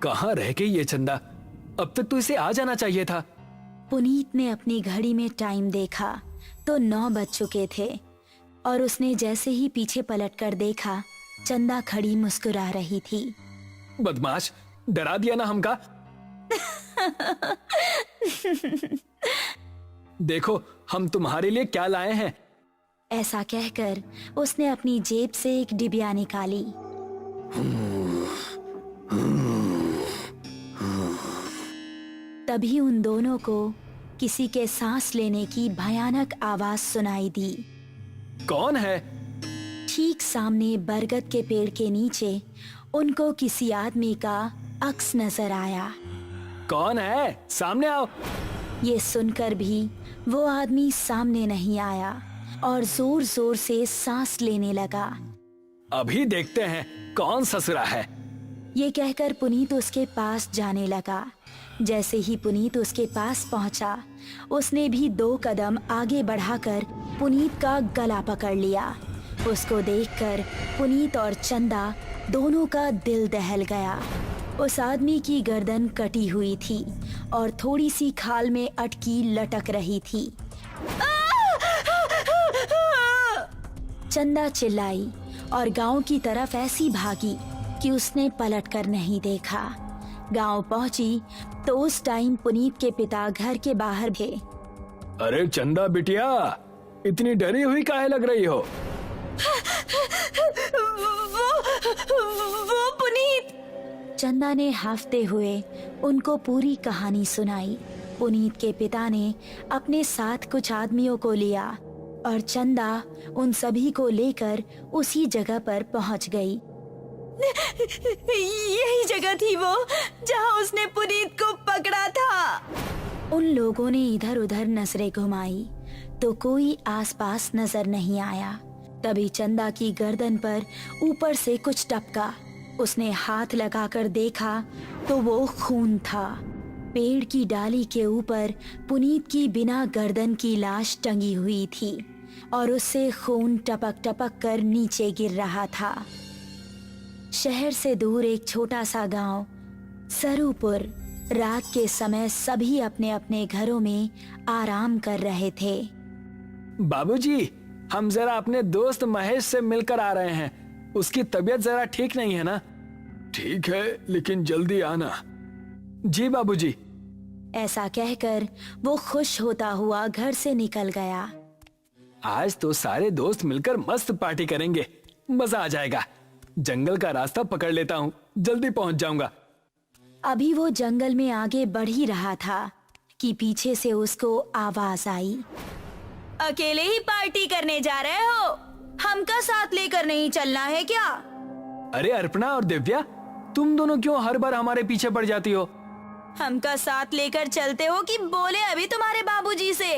कहाँ रह गई ये चंदा? अब तक तो इसे आ जाना चाहिए था। पुनीत ने अपनी घड़ी में टाइम देखा तो 9 बज चुके थे और उसने जैसे ही पीछे पलटकर देखा, चंदा खड़ी मुस्कुरा रही थी। बदमाश, डरा दिया ना हमका। देखो हम तुम्हारे लिए क्या लाए हैं। ऐसा कहकर उसने अपनी जेब से एक डिबिया निकाली। तभी उन दोनों को किसी के सांस लेने की भयानक आवाज सुनाई दी। कौन है? ठीक सामने बरगद के पेड़ के नीचे उनको किसी आदमी का अक्स नजर आया। कौन है? सामने आओ। ये सुनकर भी वो आदमी सामने नहीं आया और जोर जोर से सांस लेने लगा। अभी देखते हैं कौन ससुरा है। ये कहकर पुनीत उसके पास जाने लगा। जैसे ही पुनीत उसके पास पहुंचा, उसने भी 2 कदम आगे बढ़ाकर पुनीत का गला पकड़ लिया। उसको देखकर पुनीत और चंदा दोनों का दिल दहल गया। उस आदमी की गर्दन कटी हुई थी और थोड़ी सी खाल में अटकी लटक रही थी। चंदा चिल्लाई और गांव की तरफ ऐसी भागी कि उसने पलटकर नहीं देखा। गांव पहुंची तो उस टाइम पुनीत के पिता घर के बाहर थे। अरे चंदा बिटिया, इतनी डरी हुई काहे लग रही हो? वो पुनीत। चंदा ने हाफते हुए उनको पूरी कहानी सुनाई। पुनीत के पिता ने अपने साथ कुछ आदमियों को लिया और चंदा उन सभी को लेकर उसी जगह पर पहुंच गई। यही जगह थी वो जहां उसने पुनीत को पकड़ा था। उन लोगों ने इधर उधर नजरें घुमाई तो कोई आसपास नजर नहीं आया। तभी चंदा की गर्दन पर ऊपर से कुछ टपका। उसने हाथ लगाकर देखा तो वो खून था। पेड़ की डाली के ऊपर पुनीत की बिना गर्दन की लाश टंगी हुई थी और उससे खून टपक टपक कर नीचे गिर रहा था। शहर से दूर एक छोटा सा गांव सरूपुर। रात के समय सभी अपने अपने घरों में आराम कर रहे थे। बाबूजी, हम जरा अपने दोस्त महेश से मिलकर आ रहे हैं। उसकी तबीयत जरा ठीक नहीं है ना? ठीक है, लेकिन जल्दी आना। जी बाबूजी। ऐसा कहकर वो खुश होता हुआ घर से निकल गया। आज तो सारे दोस्त मिलकर मस्त पार्टी करेंगे, मजा आ जाएगा। जंगल का रास्ता पकड़ लेता हूँ, जल्दी पहुँच जाऊंगा। अभी वो जंगल में आगे बढ़ ही रहा था कि पीछे से उसको आवाज आई। अकेले ही पार्टी करने जा रहे हो? हमका साथ लेकर नहीं चलना है क्या? अरे अर्पणा और दिव्या, तुम दोनों क्यों हर बार हमारे पीछे पड़ जाती हो? हमका साथ लेकर चलते हो कि बोले अभी तुम्हारे बाबूजी से?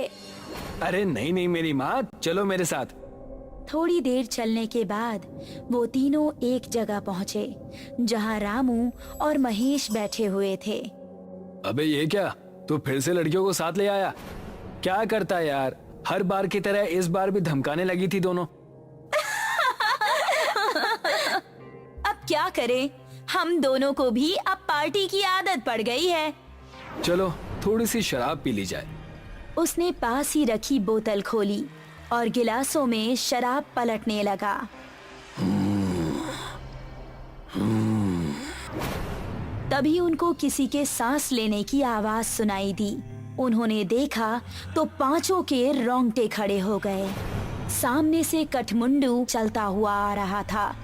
अरे नहीं नहीं मेरी माँ, चलो मेरे साथ। थोड़ी देर चलने के बाद वो तीनों एक जगह पहुँचे जहाँ रामू और महेश बैठे हुए थे। अबे ये क्या, तू फिर से लड़कियों को साथ ले आया? क्या करता है यार, हर बार की तरह इस बार भी धमकाने लगी थी दोनों। अब क्या करें, हम दोनों को भी अब पार्टी की आदत पड़ गई है। चलो थोड़ी सी शराब पी ली जाए। उसने पास ही रखी बोतल खोली और गिलासों में शराब पलटने लगा। तभी उनको किसी के सांस लेने की आवाज सुनाई दी। उन्होंने देखा तो पांचों के रोंगटे खड़े हो गए। सामने से कठमुंडू चलता हुआ आ रहा था।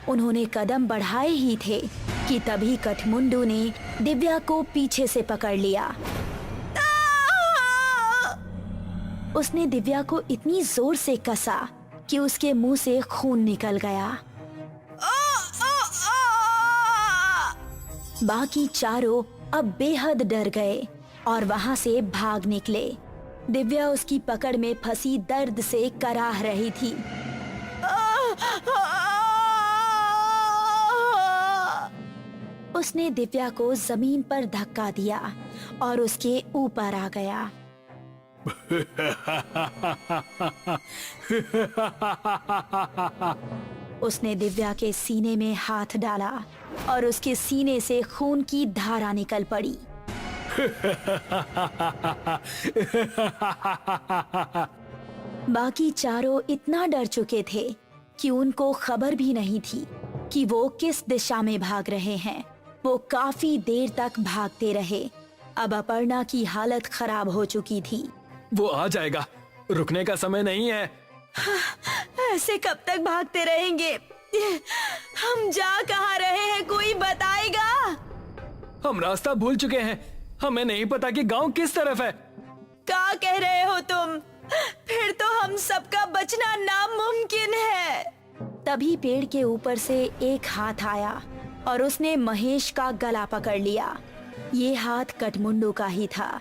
उन्होंने कदम बढ़ाए ही थे कि तभी कठमुंडू ने दिव्या को पीछे से पकड़ लिया। उसने दिव्या को इतनी जोर से कसा कि उसके मुंह से खून निकल गया। बाकी चारों अब बेहद डर गए और वहां से भाग निकले। दिव्या उसकी पकड़ में फंसी दर्द से कराह रही थी। उसने दिव्या को जमीन पर धक्का दिया और उसके ऊपर आ गया। उसने दिव्या के सीने में हाथ डाला और उसके सीने से खून की धारा निकल पड़ी। बाकी चारों इतना डर चुके थे कि उनको खबर भी नहीं थी कि वो किस दिशा में भाग रहे हैं। वो काफी देर तक भागते रहे। अब अपर्णा की हालत खराब हो चुकी थी। वो आ जाएगा, रुकने का समय नहीं है। ऐसे कब तक भागते रहेंगे? हम जा कहाँ रहे हैं, कोई बताएगा? हम रास्ता भूल चुके हैं, हमें नहीं पता कि गांव किस तरफ है। क्या कह रहे हो तुम? फिर तो हम सबका बचना नामुमकिन है। तभी पेड़ के ऊपर से एक हाथ आया और उसने महेश का गला पकड़ लिया। ये हाथ कठमुंडू का ही था।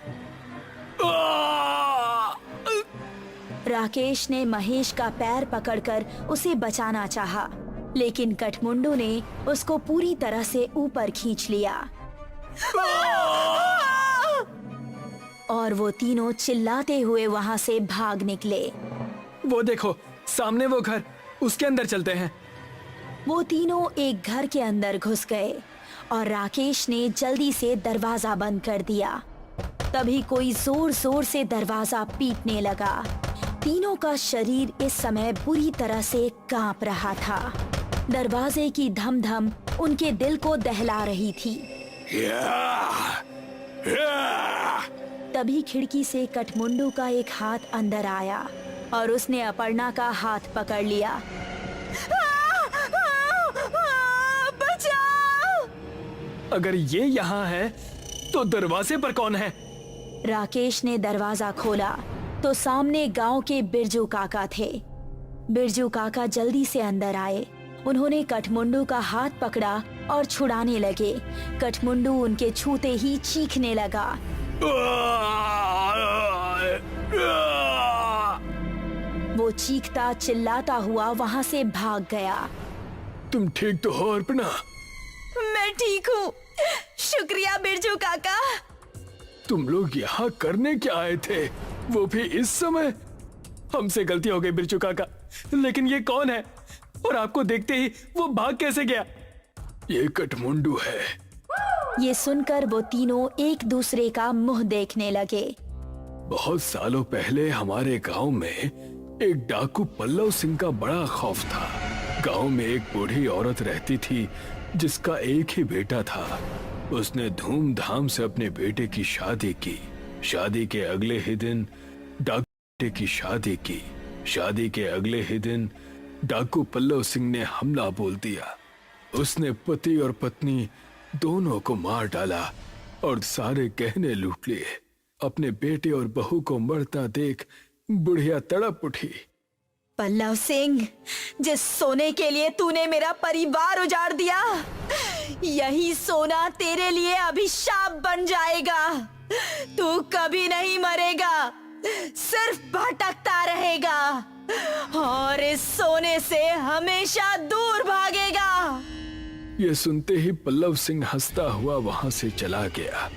राकेश ने महेश का पैर पकड़कर उसे बचाना चाहा, लेकिन कठमुंडू ने उसको पूरी तरह से ऊपर खींच लिया और वो तीनों चिल्लाते हुए वहाँ से भाग निकले। वो देखो, सामने वो घर, उसके अंदर चलते हैं। वो तीनों एक घर के अंदर घुस गए और राकेश ने जल्दी से दरवाजा बंद कर दिया। तभी कोई जोर जोर से दरवाजा पीटने लगा। तीनों का शरीर इस समय बुरी तरह से कांप रहा था। दरवाजे की धम धम उनके दिल को दहला रही थी। तभी खिड़की से कठमुंडू का एक हाथ अंदर आया और उसने अपर्णा का हाथ पकड़ लिया। बचाओ! अगर ये यहाँ है तो दरवाजे पर कौन है? राकेश ने दरवाजा खोला तो सामने गांव के बिरजू काका थे। बिरजू काका जल्दी से अंदर आए। उन्होंने कठमुंडू का हाथ पकड़ा और छुड़ाने लगे। कठमुंडू उनके छूते ही चीखने लगा। वो चीखता चिल्लाता हुआ वहाँ से भाग गया। तुम ठीक तो हो अर्पणा? मैं ठीक हूँ, शुक्रिया बिरजू काका। तुम लोग यहाँ करने क्या आए थे, वो भी इस समय? हमसे गलती हो गई बिरजू काका, लेकिन ये कौन है और आपको देखते ही वो भाग कैसे गया? ये कठमुंडू है। ये सुनकर वो तीनों एक दूसरे का मुंह देखने लगे। बहुत सालों पहले हमारे गांव में एक डाकू पल्लव सिंह का बड़ा खौफ था। गांव में एक बूढ़ी औरत रहती थी जिसका एक ही बेटा था। उसने धूमधाम से अपने बेटे की शादी की। शादी के अगले ही दिन डाकू की शादी की। शादी के अगले ही दिन डाकू पल्लव सिंह ने हमला बोल दिया। उसने पति और पत्नी दोनों को मार डाला और सारे गहने लूट लिए। अपने बेटे और बहू को मरता देख बुढ़िया तड़प उठी। पल्लव सिंह, जिस सोने के लिए तूने मेरा परिवार उजाड़ दिया, यही सोना तेरे लिए अभिशाप बन जाएगा। तू कभी नहीं मरेगा, सिर्फ भटकता रहेगा और इस सोने से हमेशा दूर भागेगा। ये सुनते ही पल्लव सिंह हंसता हुआ वहां से चला गया।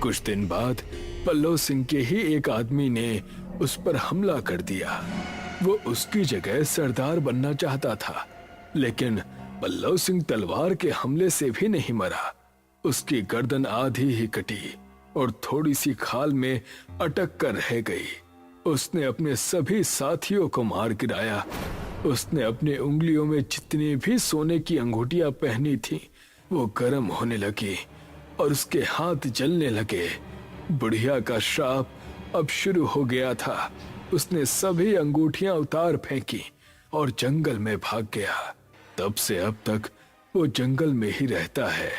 कुछ दिन बाद पल्लव सिंह के ही एक आदमी ने उस पर हमला कर दिया। वो उसकी जगह सरदार बनना चाहता था, लेकिन पल्लव सिंह तलवार के हमले से भी नहीं मरा। उसकी गर्दन आधी ही कटी और थोड़ी सी खाल में अटक कर रह गई। उसने अपने सभी साथियों को मार गिराया। उसने अपने उंगलियों में जितनी भी सोने की अंगूठियां पहनी थी वो गर्म होने लगी और उसके हाथ जलने लगे। बुढ़िया का श्राप अब शुरू हो गया था। उसने सभी अंगूठियां उतार फेंकी और जंगल में भाग गया। तब से अब तक वो जंगल में ही रहता है।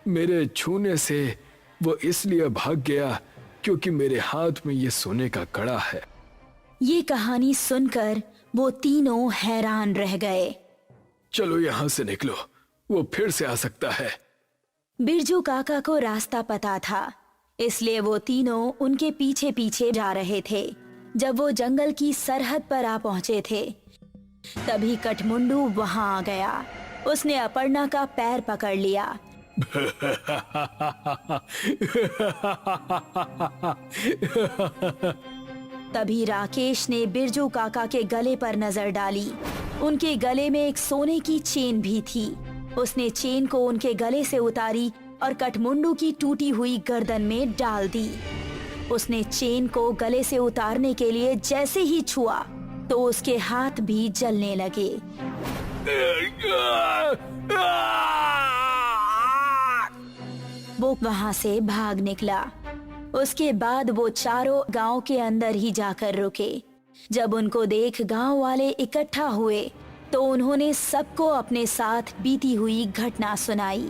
मेरे छूने से वो इसलिए भाग गया क्योंकि मेरे हाथ में ये सोने का कड़ा है। ये कहानी सुनकर वो तीनों हैरान रह गए। चलो यहाँ से निकलो, वो फिर से आ सकता है। बिरजू काका को रास्ता पता था, इसलिए वो तीनों उनके पीछे पीछे जा रहे थे। जब वो जंगल की सरहद पर आ पहुंचे थे, तभी कठमुंडू वहां आ गया। उसने अपर्णा का पैर पकड़ लिया। तभी राकेश ने बिरजू काका के गले पर नजर डाली उनके गले में एक सोने की चेन भी थी। उसने चेन को उनके गले से उतारी और कठमुंडू की टूटी हुई गर्दन में डाल दी। उसने चेन को गले से उतारने के लिए जैसे ही छुआ तो उसके हाथ भी जलने लगे। वो वहां से भाग निकला। उसके बाद वो चारों गांव के अंदर ही जाकर रुके। जब उनको देख गांव वाले इकट्ठा हुए तो उन्होंने सबको अपने साथ बीती हुई घटना सुनाई।